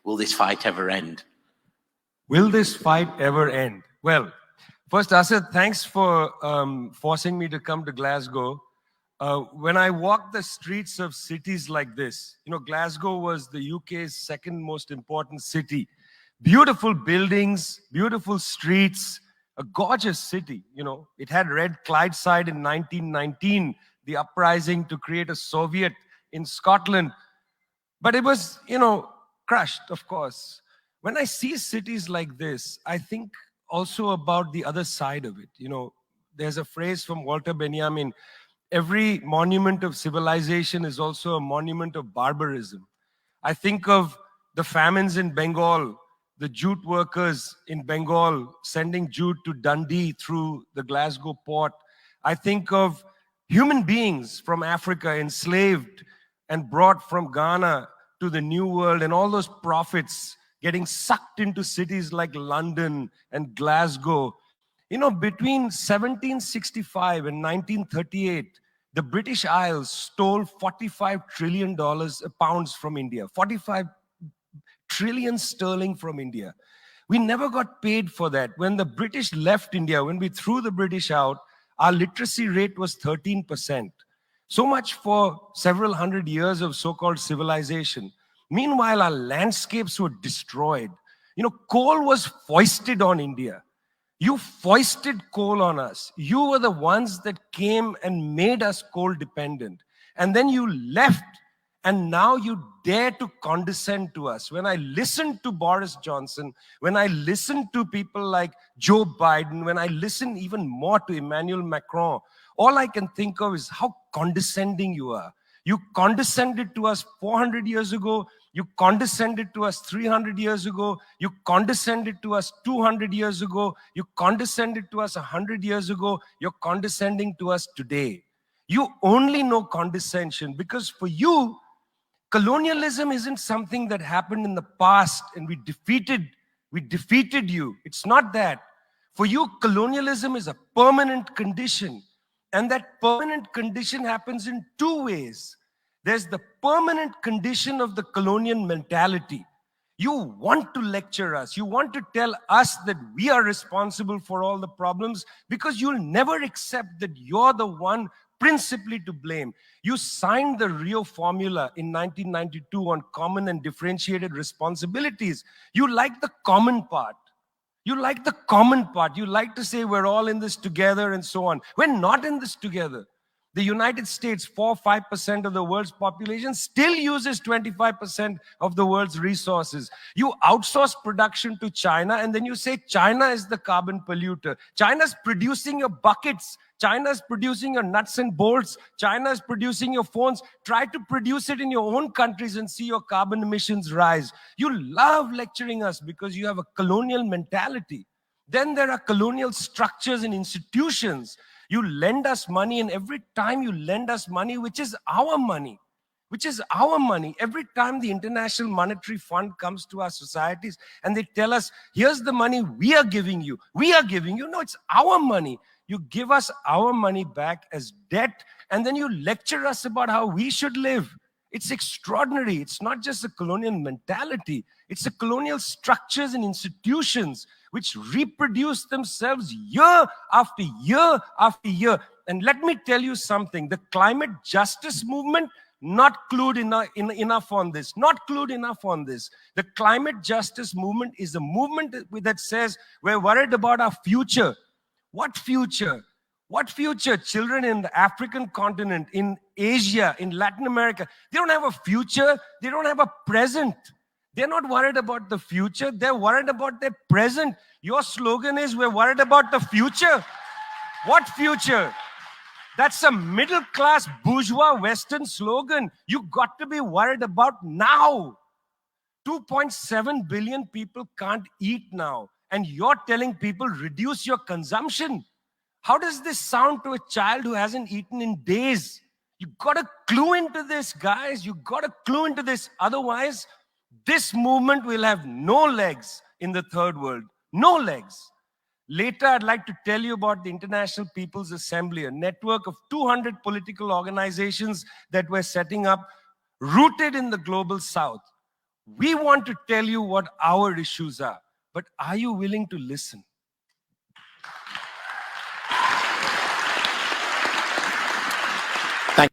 will this fight ever end? Will this fight ever end? Well, first, Asad, thanks for forcing me to come to Glasgow. When I walk the streets of cities like this, Glasgow was the UK's second most important city. Beautiful buildings, beautiful streets, a gorgeous city. It had Red Clydeside in 1919, the uprising to create a Soviet in Scotland. But it was, crushed, of course. When I see cities like this, I think also about the other side of it. There's a phrase from Walter Benjamin: every monument of civilization is also a monument of barbarism. I think of the famines in Bengal, the jute workers in Bengal sending jute to Dundee through the Glasgow port. I think of human beings from Africa enslaved and brought from Ghana to the New World, and all those prophets getting sucked into cities like London and Glasgow. Between 1765 and 1938, the British Isles stole $45 trillion pounds from India, 45 trillion sterling from India. We never got paid for that. When the British left India, when we threw the British out, our literacy rate was 13%. So much for several hundred years of so-called civilization. Meanwhile, our landscapes were destroyed. Coal was foisted on India. You foisted coal on us. You were the ones that came and made us coal dependent. And then you left, and now you dare to condescend to us. When I listen to Boris Johnson, when I listen to people like Joe Biden, when I listen even more to Emmanuel Macron, all I can think of is how condescending you are. You condescended to us 400 years ago. You condescended to us 300 years ago. You condescended to us 200 years ago. You condescended to us 100 years ago. You're condescending to us today. You only know condescension because for you, colonialism isn't something that happened in the past and we defeated you. It's not that. For you, colonialism is a permanent condition. And that permanent condition happens in two ways. There's the permanent condition of the colonial mentality. You want to lecture us. You want to tell us that we are responsible for all the problems because you'll never accept that you're the one principally to blame. You signed the Rio Formula in 1992 on common and differentiated responsibilities. You like the common part. You like the common part. You like to say we're all in this together and so on. We're not in this together. The United States, 4-5% of the world's population, still uses 25% of the world's resources. You outsource production to China, and then you say China is the carbon polluter. China's producing your buckets. China's producing your nuts and bolts. China's producing your phones. Try to produce it in your own countries and see your carbon emissions rise. You love lecturing us because you have a colonial mentality. Then there are colonial structures and institutions. You lend us money, and every time you lend us money, which is our money, every time the International Monetary Fund comes to our societies and they tell us, here's the money we are giving you. No, it's our money. You give us our money back as debt, and then you lecture us about how we should live. It's extraordinary. It's not just a colonial mentality. It's a colonial structures and institutions which reproduce themselves year after year after year. And let me tell you something. The climate justice movement, not clued enough on this. The climate justice movement is a movement that says we're worried about our future. What future? What future? Children in the African continent, in Asia, in Latin America, they don't have a future. They don't have a present. They're not worried about the future. They're worried about their present. Your slogan is, we're worried about the future. What future? That's a middle-class bourgeois Western slogan. You got to be worried about now. 2.7 billion people can't eat now. And you're telling people, reduce your consumption. How does this sound to a child who hasn't eaten in days? You got to clue into this, guys. You got to clue into this. Otherwise, this movement will have no legs in the third world. No legs. Later, I'd like to tell you about the International People's Assembly, a network of 200 political organizations that we're setting up, rooted in the global south. We want to tell you what our issues are, but are you willing to listen?